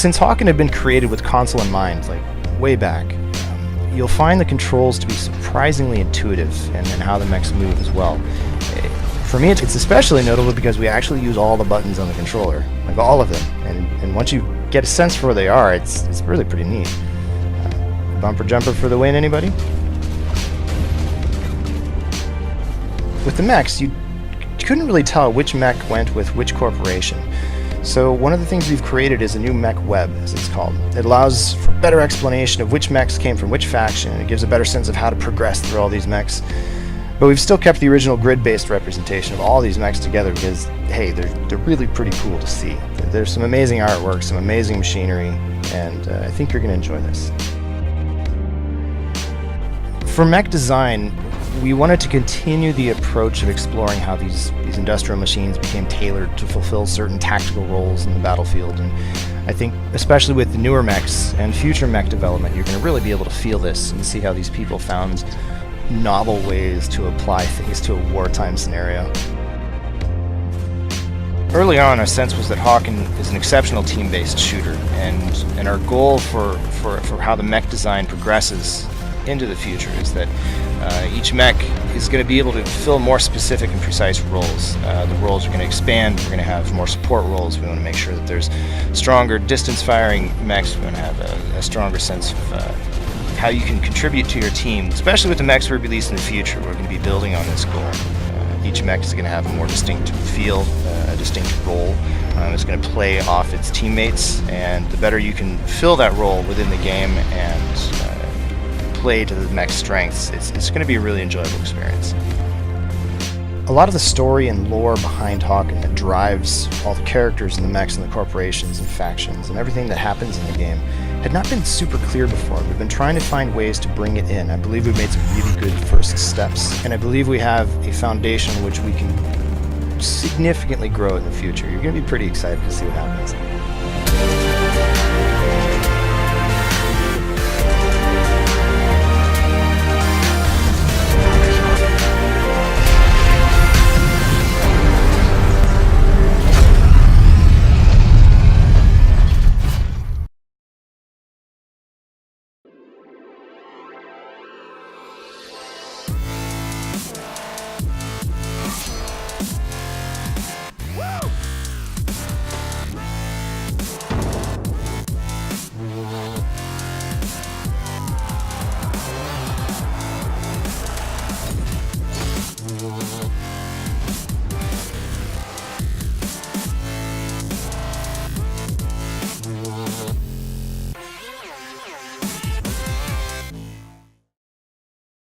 Since Hawken had been created with console in mind, like way back, you'll find the controls to be surprisingly intuitive, and how the mechs move as well. For me, it's especially notable because we actually use all the buttons on the controller, like all of them, and once you get a sense for where they are, it's really pretty neat. Bumper jumper for the win, anybody? With the mechs, you couldn't really tell which mech went with which corporation. So one of the things we've created is a new mech web, as it's called. It allows for better explanation of which mechs came from which faction, and it gives a better sense of how to progress through all these mechs. But we've still kept the original grid-based representation of all these mechs together because, hey, they're really pretty cool to see. There's some amazing artwork, some amazing machinery, and I think you're going to enjoy this. For mech design, we wanted to continue the approach of exploring how these industrial machines became tailored to fulfill certain tactical roles in the battlefield, and I think especially with the newer mechs and future mech development, you're going to really be able to feel this and see how these people found novel ways to apply things to a wartime scenario. Early on, our sense was that Hawken is an exceptional team-based shooter, and our goal for how the mech design progresses into the future is that each mech is going to be able to fill more specific and precise roles. The roles are going to expand. We're going to have more support roles. We want to make sure that there's stronger distance firing mechs. We want to have a stronger sense of how you can contribute to your team, especially with the mechs we release in the future. We're going to be building on this goal. Each mech is going to have a more distinct feel, a distinct role. It's going to play off its teammates, and the better you can fill that role within the game and play to the mech's strengths, it's going to be a really enjoyable experience. A lot of the story and lore behind Hawken that drives all the characters and the mechs and the corporations and factions and everything that happens in the game had not been super clear before. We've been trying to find ways to bring it in. I believe we've made some really good first steps, and I believe we have a foundation which we can significantly grow in the future. You're going to be pretty excited to see what happens.